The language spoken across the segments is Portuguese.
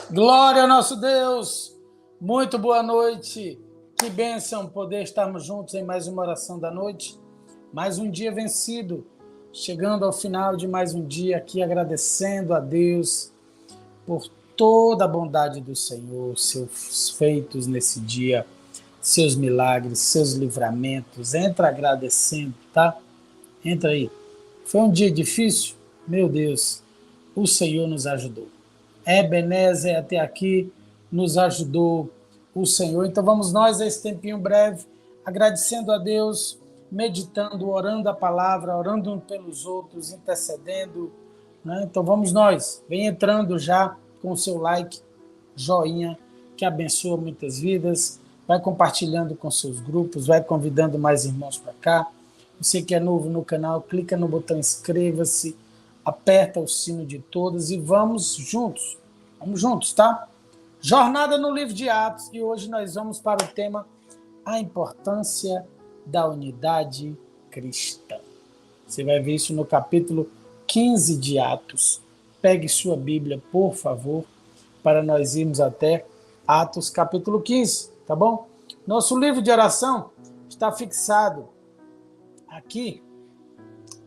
Glória ao nosso Deus! Muito boa noite! Que bênção poder estarmos juntos em mais uma oração da noite. Mais um dia vencido, chegando ao final de mais um dia aqui, agradecendo a Deus por toda a bondade do Senhor, seus feitos nesse dia, seus milagres, seus livramentos. Entra agradecendo, tá? Entra aí. Foi um dia difícil? Meu Deus, o Senhor nos ajudou. Ebenezer até aqui nos ajudou o Senhor. Então vamos nós a esse tempinho breve, agradecendo a Deus, meditando, orando a palavra, orando um pelos outros, intercedendo. Né? Então vamos nós, vem entrando já com o seu like, joinha, que abençoa muitas vidas, vai compartilhando com seus grupos, vai convidando mais irmãos para cá. Você que é novo no canal, clica no botão inscreva-se, aperta o sino de todas e vamos juntos, tá? Jornada no livro de Atos, e hoje nós vamos para o tema a importância da unidade cristã. Você vai ver isso no capítulo 15 de Atos. Pegue sua Bíblia, por favor, para nós irmos até Atos capítulo 15, tá bom? Nosso livro de oração está fixado aqui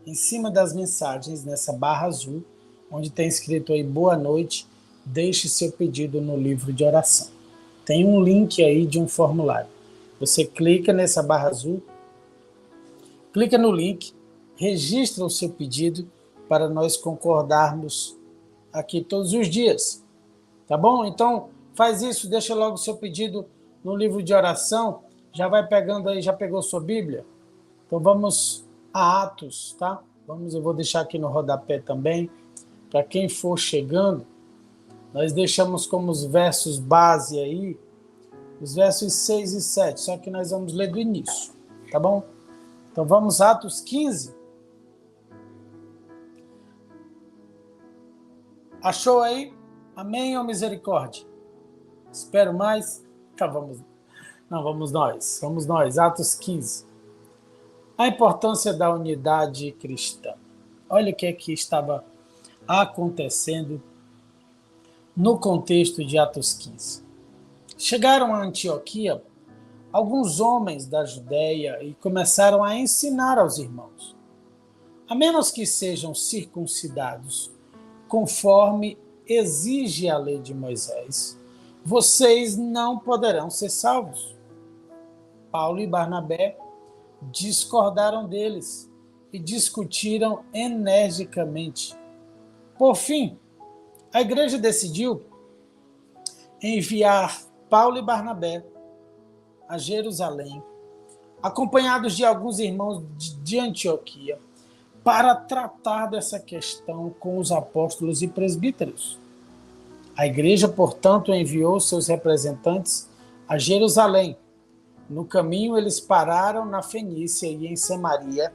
em cima das mensagens, nessa barra azul, onde tem escrito aí boa noite, deixe seu pedido no livro de oração. Tem um link aí de um formulário. Você clica nessa barra azul, clica no link, registra o seu pedido para nós concordarmos aqui todos os dias. Tá bom? Então, faz isso, deixa logo o seu pedido no livro de oração. Já vai pegando aí, já pegou sua Bíblia? Então vamos a Atos, tá? Eu vou deixar aqui no rodapé também, para quem for chegando, nós deixamos como os versos base aí, os versos 6 e 7, só que nós vamos ler do início, tá bom? Então vamos a Atos 15. Achou aí? Amém ou misericórdia? Espero mais. Então vamos nós, Atos 15. A importância da unidade cristã. Olha o que é que estava acontecendo no contexto de Atos 15. Chegaram a Antioquia alguns homens da Judéia e começaram a ensinar aos irmãos: a menos que sejam circuncidados, conforme exige a lei de Moisés, vocês não poderão ser salvos. Paulo e Barnabé discordaram deles e discutiram energicamente. Por fim, a igreja decidiu enviar Paulo e Barnabé a Jerusalém, acompanhados de alguns irmãos de Antioquia, para tratar dessa questão com os apóstolos e presbíteros. A igreja, portanto, enviou seus representantes a Jerusalém. No caminho, eles pararam na Fenícia e em Samaria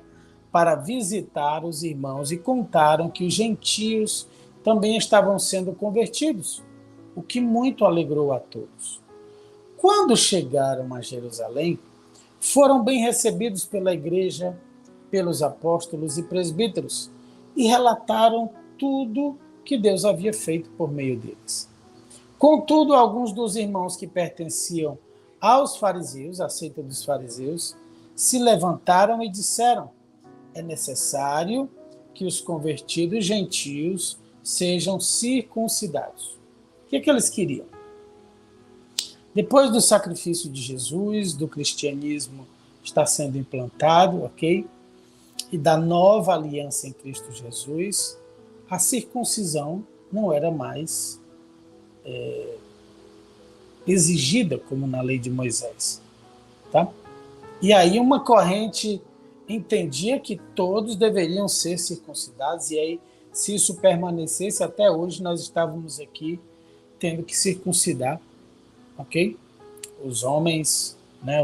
para visitar os irmãos e contaram que os gentios também estavam sendo convertidos, o que muito alegrou a todos. Quando chegaram a Jerusalém, foram bem recebidos pela igreja, pelos apóstolos e presbíteros, e relataram tudo que Deus havia feito por meio deles. Contudo, alguns dos irmãos que pertenciam aos fariseus, a seita dos fariseus, se levantaram e disseram: é necessário que os convertidos gentios sejam circuncidados. O que eles queriam? Depois do sacrifício de Jesus, do cristianismo está sendo implantado, ok? E da nova aliança em Cristo Jesus, a circuncisão não era mais exigida como na lei de Moisés, tá? E aí uma corrente entendia que todos deveriam ser circuncidados, e aí, se isso permanecesse até hoje, nós estávamos aqui tendo que circuncidar, ok? Os homens, né,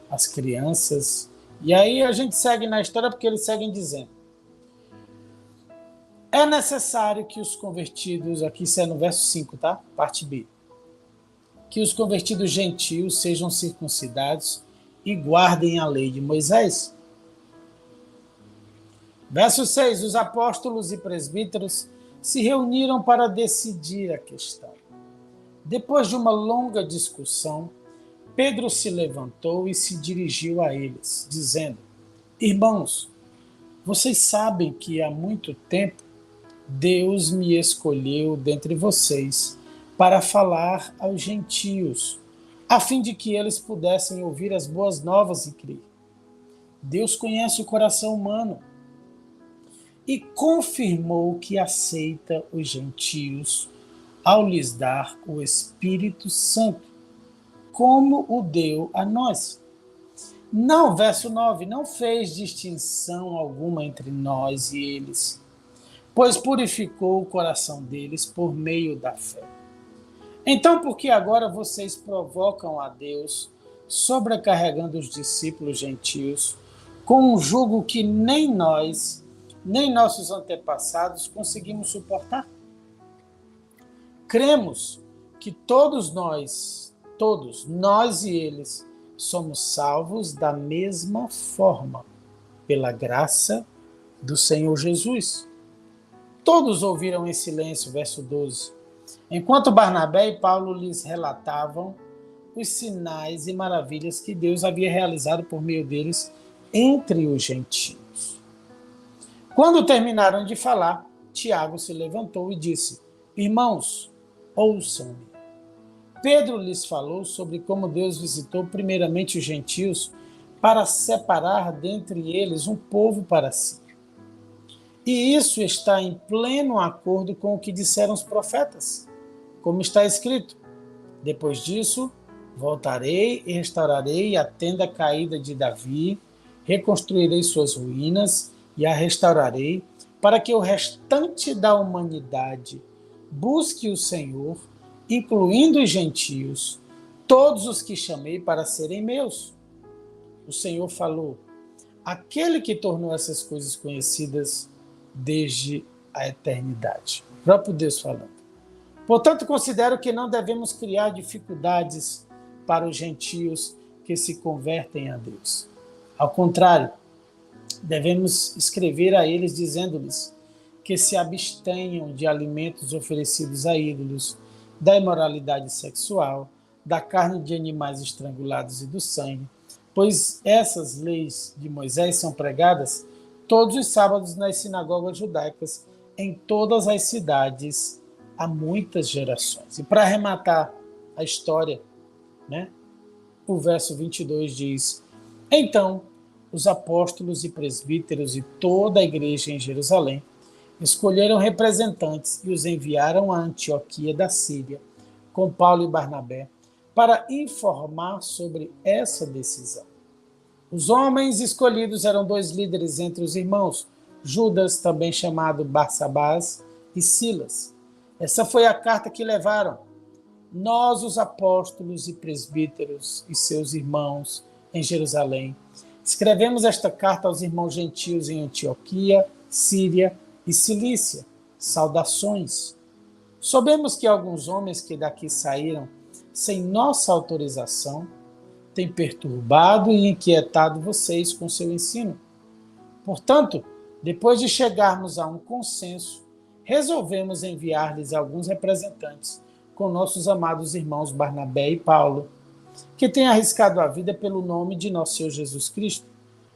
as crianças. E aí a gente segue na história porque eles seguem dizendo: é necessário que os convertidos, aqui isso é no verso 5, tá? Parte B. Que os convertidos gentios sejam circuncidados e guardem a lei de Moisés. Verso 6. Os apóstolos e presbíteros se reuniram para decidir a questão. Depois de uma longa discussão, Pedro se levantou e se dirigiu a eles, dizendo: Irmãos, vocês sabem que há muito tempo Deus me escolheu dentre vocês para falar aos gentios, a fim de que eles pudessem ouvir as boas novas e crer. Deus conhece o coração humano e confirmou que aceita os gentios ao lhes dar o Espírito Santo, como o deu a nós. Não, verso 9, não fez distinção alguma entre nós e eles, pois purificou o coração deles por meio da fé. Então, por que agora vocês provocam a Deus, sobrecarregando os discípulos gentios, com um jugo que nem nós, nem nossos antepassados conseguimos suportar? Cremos que todos nós e eles, somos salvos da mesma forma, pela graça do Senhor Jesus. Todos ouviram em silêncio, verso 12, enquanto Barnabé e Paulo lhes relatavam os sinais e maravilhas que Deus havia realizado por meio deles entre os gentios. Quando terminaram de falar, Tiago se levantou e disse: Irmãos, ouçam-me. Pedro lhes falou sobre como Deus visitou primeiramente os gentios para separar dentre eles um povo para si. E isso está em pleno acordo com o que disseram os profetas, como está escrito: depois disso, voltarei e restaurarei a tenda caída de Davi, reconstruirei suas ruínas e a restaurarei, para que o restante da humanidade busque o Senhor, incluindo os gentios, todos os que chamei para serem meus. O Senhor falou, aquele que tornou essas coisas conhecidas desde a eternidade. O próprio Deus falando. Portanto, considero que não devemos criar dificuldades para os gentios que se convertem a Deus. Ao contrário, devemos escrever a eles dizendo-lhes que se abstenham de alimentos oferecidos a ídolos, da imoralidade sexual, da carne de animais estrangulados e do sangue, pois essas leis de Moisés são pregadas todos os sábados nas sinagogas judaicas em todas as cidades há muitas gerações. E para arrematar a história, o verso 22 diz: Então os apóstolos e presbíteros e toda a igreja em Jerusalém escolheram representantes e os enviaram a Antioquia da Síria, com Paulo e Barnabé, para informar sobre essa decisão. Os homens escolhidos eram 2 líderes entre os irmãos, Judas, também chamado Barsabás, e Silas. Essa foi a carta que levaram. Nós, os apóstolos e presbíteros e seus irmãos em Jerusalém, escrevemos esta carta aos irmãos gentios em Antioquia, Síria e Cilícia. Saudações. Sabemos que alguns homens que daqui saíram sem nossa autorização têm perturbado e inquietado vocês com seu ensino. Portanto, depois de chegarmos a um consenso, resolvemos enviar-lhes alguns representantes com nossos amados irmãos Barnabé e Paulo, que têm arriscado a vida pelo nome de nosso Senhor Jesus Cristo.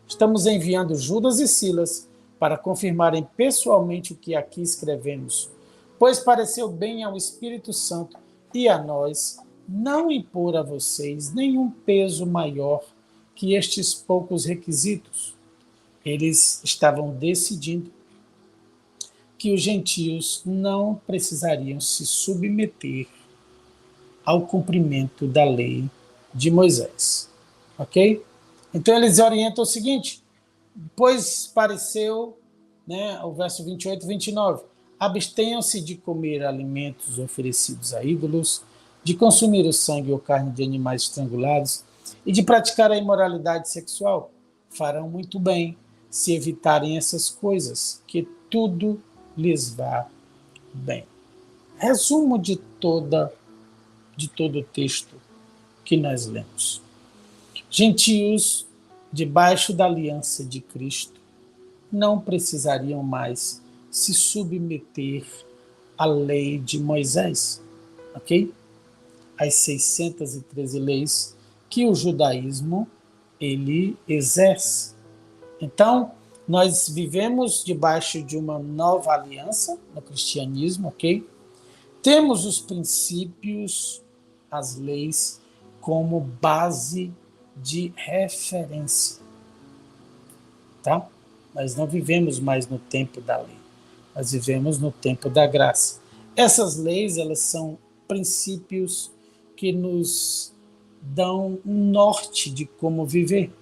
Estamos enviando Judas e Silas para confirmarem pessoalmente o que aqui escrevemos, pois pareceu bem ao Espírito Santo e a nós não impor a vocês nenhum peso maior que estes poucos requisitos. Eles estavam decidindo que os gentios não precisariam se submeter ao cumprimento da lei de Moisés. Ok? Então eles orientam o seguinte: pois pareceu, o verso 28 e 29, abstenham-se de comer alimentos oferecidos a ídolos, de consumir o sangue ou carne de animais estrangulados e de praticar a imoralidade sexual. Farão muito bem se evitarem essas coisas, que tudo lhes vá bem. Resumo de todo o texto que nós lemos. Gentios, debaixo da aliança de Cristo, não precisariam mais se submeter à lei de Moisés, ok? as 613 leis que o judaísmo ele exerce. Então, nós vivemos debaixo de uma nova aliança no cristianismo, ok? Temos os princípios, as leis, como base de referência, tá? Nós não vivemos mais no tempo da lei, nós vivemos no tempo da graça. Essas leis, elas são princípios que nos dão um norte de como viver.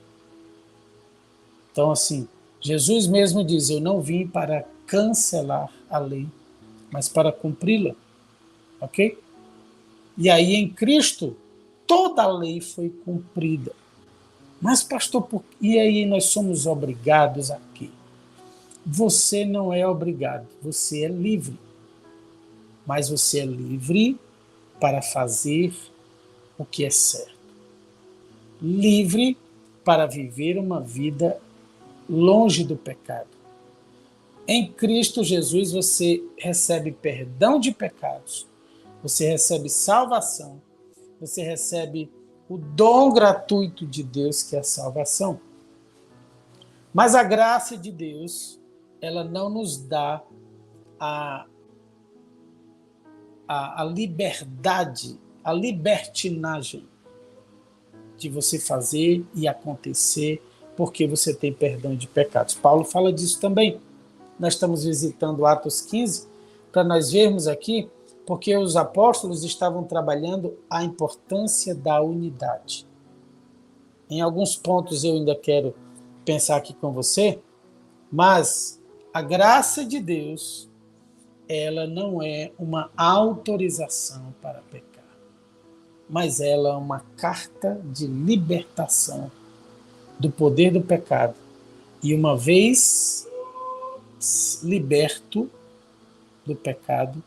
Então, assim, Jesus mesmo diz, eu não vim para cancelar a lei, mas para cumpri-la, ok? E aí, em Cristo, toda a lei foi cumprida. Mas, pastor, e aí nós somos obrigados a quê? Você não é obrigado, você é livre. Mas você é livre para fazer o que é certo. Livre para viver uma vida longe do pecado. Em Cristo Jesus você recebe perdão de pecados, você recebe salvação, você recebe o dom gratuito de Deus, que é a salvação. Mas a graça de Deus, ela não nos dá a liberdade, a libertinagem de você fazer e acontecer porque você tem perdão de pecados. Paulo fala disso também. Nós estamos visitando Atos 15 para nós vermos aqui porque os apóstolos estavam trabalhando a importância da unidade. Em alguns pontos eu ainda quero pensar aqui com você, mas a graça de Deus, ela não é uma autorização para pecar, mas ela é uma carta de libertação do poder do pecado. E uma vez liberto do pecado,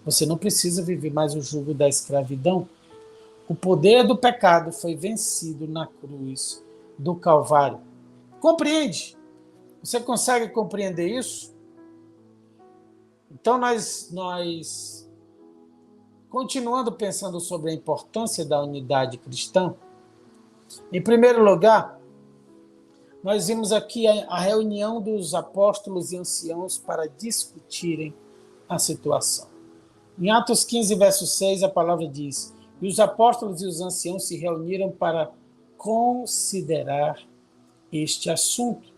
você não precisa viver mais o jugo da escravidão. O poder do pecado foi vencido na cruz do Calvário. Compreende? Você consegue compreender isso? Então, nós continuando pensando sobre a importância da unidade cristã, em primeiro lugar, nós vimos aqui a reunião dos apóstolos e anciãos para discutirem a situação. Em Atos 15, verso 6, a palavra diz, e os apóstolos e os anciãos se reuniram para considerar este assunto,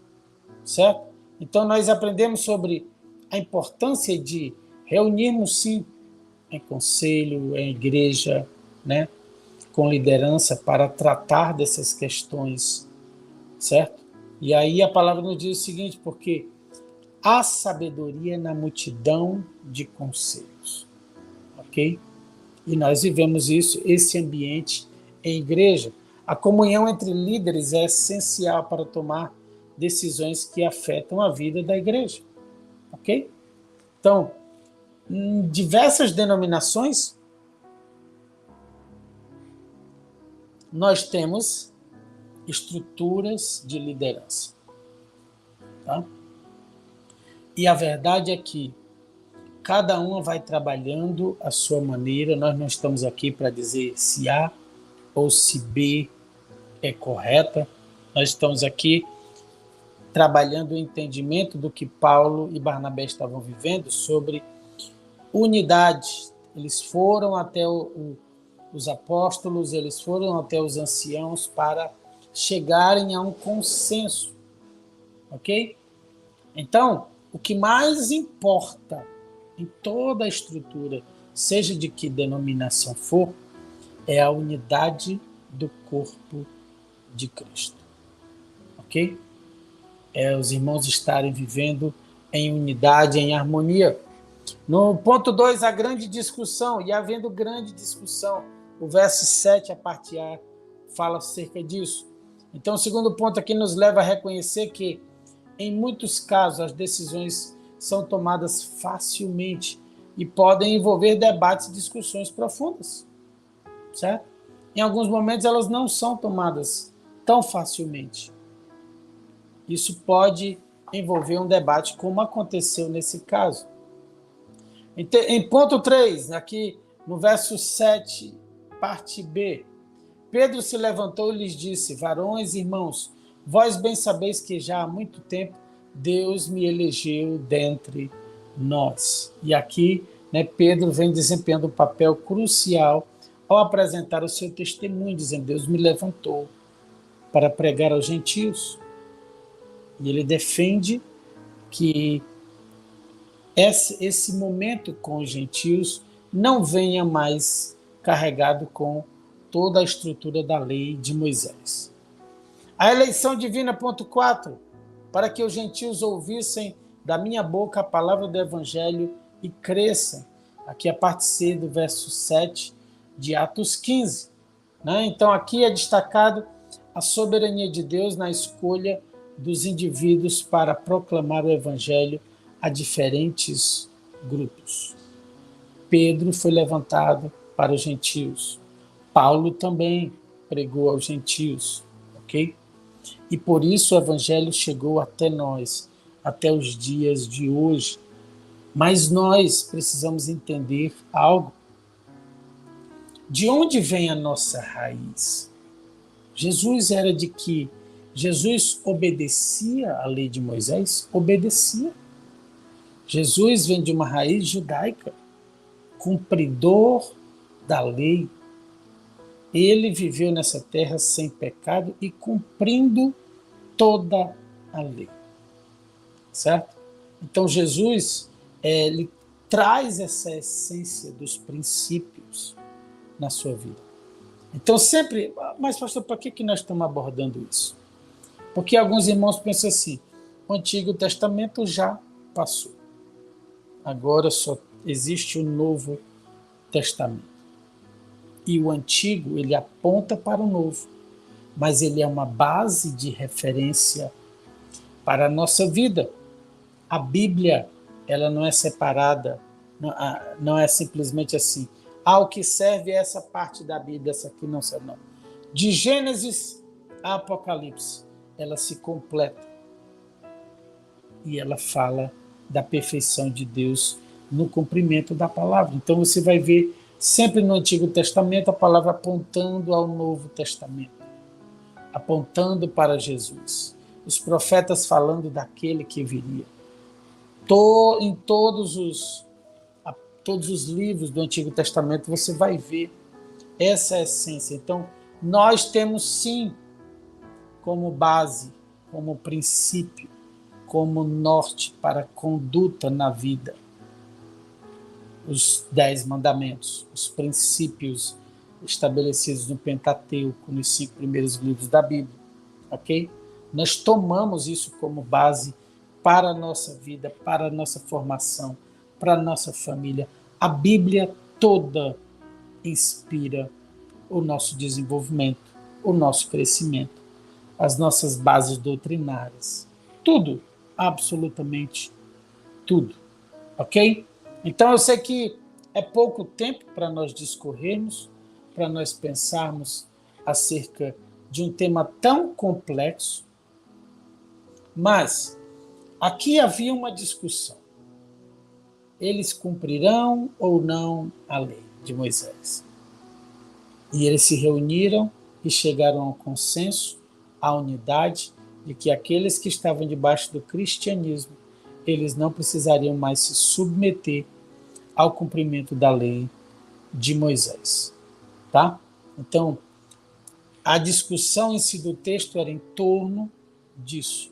certo? Então, nós aprendemos sobre a importância de reunirmos, sim, em conselho, em igreja, né, com liderança para tratar dessas questões, certo? E aí a palavra nos diz o seguinte, porque há sabedoria na multidão de conselhos, ok? E nós vivemos isso, esse ambiente em igreja. A comunhão entre líderes é essencial para tomar decisões que afetam a vida da igreja, ok? Então, em diversas denominações, nós temos estruturas de liderança. Tá? E a verdade é que cada uma vai trabalhando a sua maneira. Nós não estamos aqui para dizer se A ou se B é correta. Nós estamos aqui trabalhando o entendimento do que Paulo e Barnabé estavam vivendo sobre unidade. Eles foram até os apóstolos, eles foram até os anciãos para chegarem a um consenso, ok? Então, o que mais importa em toda a estrutura, seja de que denominação for, é a unidade do corpo de Cristo, ok? É os irmãos estarem vivendo em unidade, em harmonia. No ponto 2, a grande discussão, e havendo grande discussão, o verso 7, a parte A, fala acerca disso. Então, o segundo ponto aqui nos leva a reconhecer que, em muitos casos, as decisões são tomadas facilmente e podem envolver debates e discussões profundas, certo? Em alguns momentos, elas não são tomadas tão facilmente. Isso pode envolver um debate, como aconteceu nesse caso. Em ponto 3, aqui no verso 7 parte B. Pedro se levantou e lhes disse: varões e irmãos, vós bem sabeis que já há muito tempo Deus me elegeu dentre nós. E aqui, Pedro vem desempenhando um papel crucial ao apresentar o seu testemunho, dizendo: Deus me levantou para pregar aos gentios. E ele defende que esse momento com os gentios não venha mais carregado com toda a estrutura da lei de Moisés. A eleição divina, ponto 4, para que os gentios ouvissem da minha boca a palavra do evangelho e cresçam. Aqui a parte C do verso 7 de Atos 15. Então aqui é destacado a soberania de Deus na escolha dos indivíduos para proclamar o evangelho a diferentes grupos. Pedro foi levantado para os gentios. Paulo também pregou aos gentios, ok? E por isso o evangelho chegou até nós, até os dias de hoje. Mas nós precisamos entender algo. De onde vem a nossa raiz? Jesus era de que? Jesus obedecia à lei de Moisés? Obedecia. Jesus vem de uma raiz judaica, cumpridor da lei. Ele viveu nessa terra sem pecado e cumprindo toda a lei. Certo? Então Jesus, ele traz essa essência dos princípios na sua vida. Então sempre, mas pastor, por que nós estamos abordando isso? Porque alguns irmãos pensam assim: o Antigo Testamento já passou. Agora só existe o Novo Testamento. E o Antigo, ele aponta para o Novo, mas ele é uma base de referência para a nossa vida. A Bíblia, ela não é separada, não é simplesmente assim: o que serve é essa parte da Bíblia, essa aqui não serve, não. De Gênesis a Apocalipse, ela se completa. E ela fala da perfeição de Deus no cumprimento da palavra. Então você vai ver sempre no Antigo Testamento a palavra apontando ao Novo Testamento, apontando para Jesus. Os profetas falando daquele que viria. Em todos os livros do Antigo Testamento você vai ver essa essência. Então, nós temos sim como base, como princípio, como norte para a conduta na vida, os 10 mandamentos, os princípios estabelecidos no Pentateuco, nos 5 primeiros livros da Bíblia, ok? Nós tomamos isso como base para a nossa vida, para a nossa formação, para a nossa família. A Bíblia toda inspira o nosso desenvolvimento, o nosso crescimento, as nossas bases doutrinárias. Tudo, absolutamente tudo. Ok? Então eu sei que é pouco tempo para nós discorrermos, para nós pensarmos acerca de um tema tão complexo, mas aqui havia uma discussão. Eles cumprirão ou não a lei de Moisés? E eles se reuniram e chegaram ao consenso, à unidade, de que aqueles que estavam debaixo do cristianismo, eles não precisariam mais se submeter ao cumprimento da lei de Moisés. Tá? Então, a discussão em si do texto era em torno disso.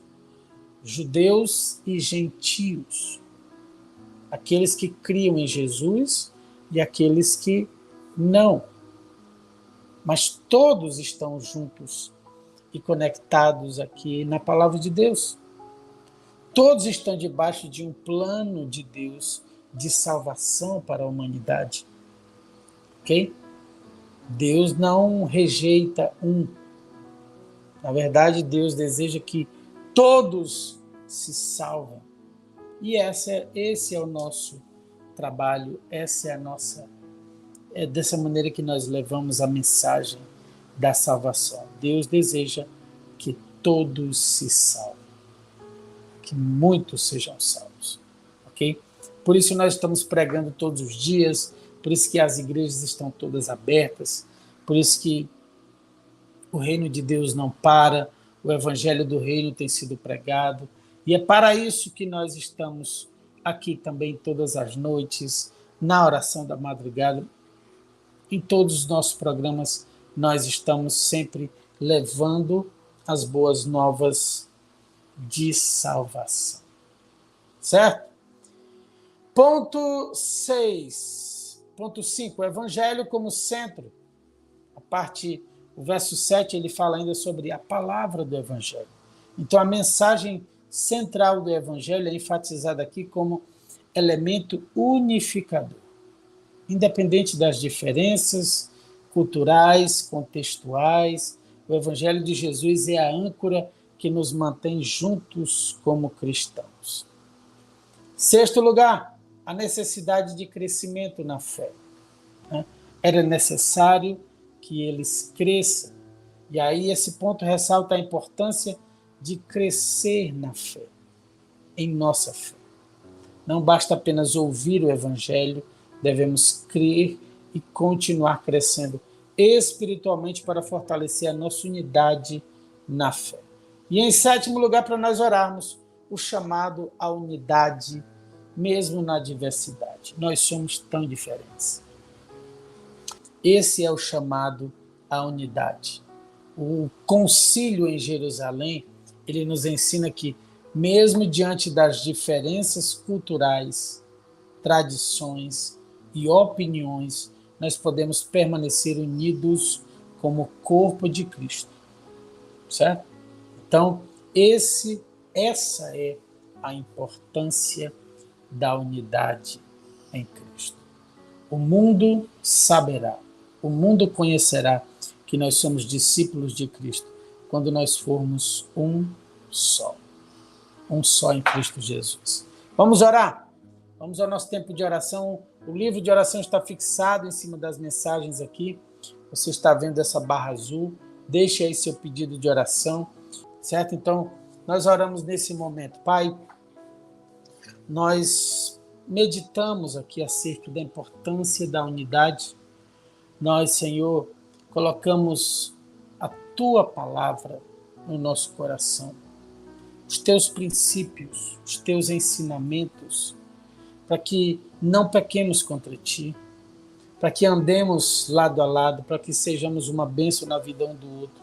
Judeus e gentios. Aqueles que criam em Jesus e aqueles que não. Mas todos estão juntos e conectados aqui na palavra de Deus. Todos estão debaixo de um plano de Deus de salvação para a humanidade. Ok? Deus não rejeita um. Na verdade, Deus deseja que todos se salvem. E esse é o nosso trabalho, é dessa maneira que nós levamos a mensagem da salvação. Deus deseja que todos se salvem, que muitos sejam salvos, ok? Por isso nós estamos pregando todos os dias, por isso que as igrejas estão todas abertas, Por isso que o reino de Deus não para, o evangelho do reino tem sido pregado, e é para isso que nós estamos aqui também todas as noites, na oração da madrugada. Em todos os nossos programas, nós estamos sempre levando as boas novas de salvação. Certo? Ponto 6. Ponto 5. O evangelho como centro. O verso 7, ele fala ainda sobre a palavra do evangelho. Então, a mensagem central do evangelho é enfatizada aqui como elemento unificador. Independente das diferenças culturais, contextuais, o evangelho de Jesus é a âncora que nos mantém juntos como cristãos. Sexto lugar, a necessidade de crescimento na fé. Era necessário que eles cresçam. E aí esse ponto ressalta a importância de crescer na fé, em nossa fé. Não basta apenas ouvir o evangelho, devemos crer e continuar crescendo espiritualmente para fortalecer a nossa unidade na fé. E em sétimo lugar, para nós orarmos, o chamado à unidade, mesmo na diversidade. Nós somos tão diferentes. Esse é o chamado à unidade. O concílio em Jerusalém, ele nos ensina que, mesmo diante das diferenças culturais, tradições e opiniões, nós podemos permanecer unidos como corpo de Cristo. Certo? Então, essa é a importância da unidade em Cristo. O mundo saberá, o mundo conhecerá que nós somos discípulos de Cristo quando nós formos um só em Cristo Jesus. Vamos orar? Vamos ao nosso tempo de oração. O livro de oração está fixado em cima das mensagens aqui. Você está vendo essa barra azul. Deixe aí seu pedido de oração, certo? Então, nós oramos nesse momento. Pai, nós meditamos aqui acerca da importância da unidade. Nós, Senhor, colocamos a Tua palavra no nosso coração, os Teus princípios, os Teus ensinamentos, para que não pequemos contra Ti, para que andemos lado a lado, para que sejamos uma bênção na vida um do outro,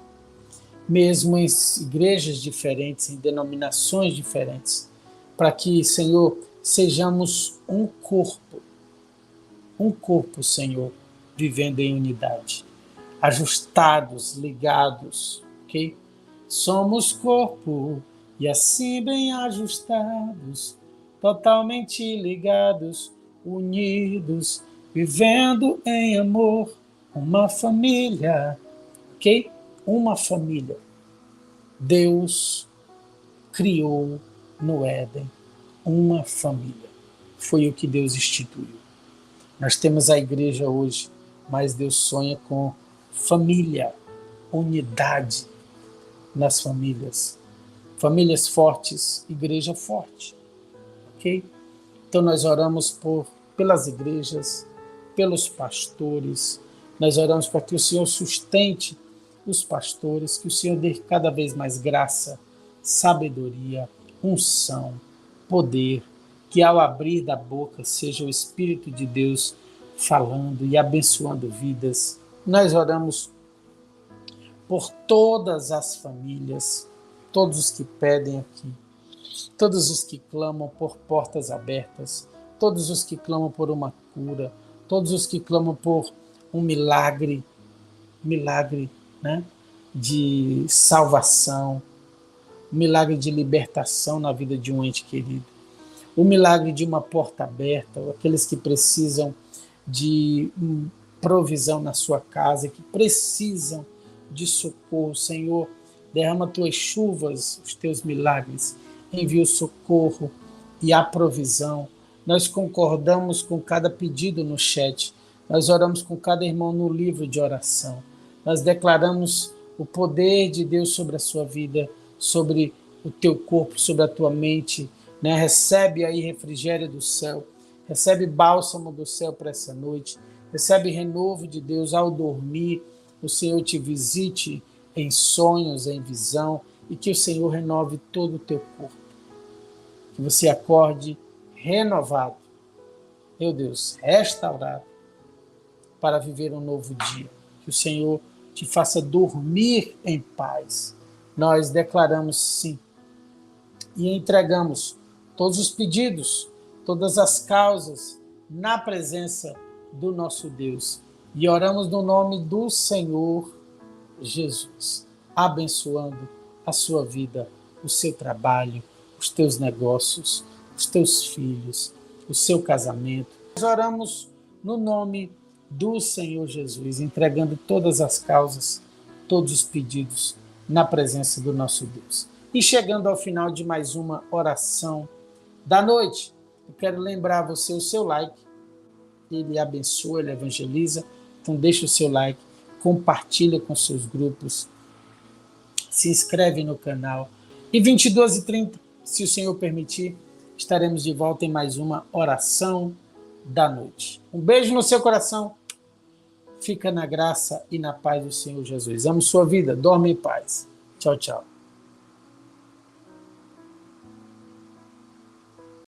mesmo em igrejas diferentes, em denominações diferentes, para que, Senhor, sejamos um corpo, Senhor, vivendo em unidade, ajustados, ligados, ok? Somos corpo e assim bem ajustados, totalmente ligados, unidos, vivendo em amor, uma família, ok? Uma família. Deus criou no Éden uma família. Foi o que Deus instituiu. Nós temos a igreja hoje, mas Deus sonha com família, unidade nas famílias. Famílias fortes, igreja forte. Ok? Então nós oramos pelas igrejas, pelos pastores, nós oramos para que o Senhor sustente os pastores, que o Senhor dê cada vez mais graça, sabedoria, unção, poder, que ao abrir da boca seja o Espírito de Deus falando e abençoando vidas. Nós oramos por todas as famílias, todos os que pedem aqui, todos os que clamam por portas abertas, todos os que clamam por uma cura, todos os que clamam por um milagre, né, de salvação, milagre de libertação na vida de um ente querido, o milagre de uma porta aberta, aqueles que precisam de provisão na sua casa, que precisam de socorro. Senhor, derrama tuas chuvas, os teus milagres, envia o socorro e a provisão. Nós concordamos com cada pedido no chat, nós oramos com cada irmão no livro de oração, nós declaramos o poder de Deus sobre a sua vida, sobre o teu corpo, sobre a tua mente, né? Recebe aí refrigério do céu, recebe bálsamo do céu para essa noite, recebe renovo de Deus ao dormir, o Senhor te visite em sonhos, em visão, e que o Senhor renove todo o teu corpo. Que você acorde renovado, meu Deus, restaurado, para viver um novo dia. Que o Senhor te faça dormir em paz. Nós declaramos sim e entregamos todos os pedidos, todas as causas na presença do nosso Deus. E oramos no nome do Senhor Jesus, abençoando a sua vida, o seu trabalho, os teus negócios, os teus filhos, o seu casamento. Nós oramos no nome do Senhor Jesus, entregando todas as causas, todos os pedidos na presença do nosso Deus. E chegando ao final de mais uma oração da noite, eu quero lembrar você o seu like. Ele abençoa, ele evangeliza. Então deixa o seu like, compartilha com seus grupos, se inscreve no canal. E 22h30, se o Senhor permitir, estaremos de volta em mais uma oração da noite. Um beijo no seu coração. Fica na graça e na paz do Senhor Jesus. Amo sua vida. Dorme em paz. Tchau, tchau.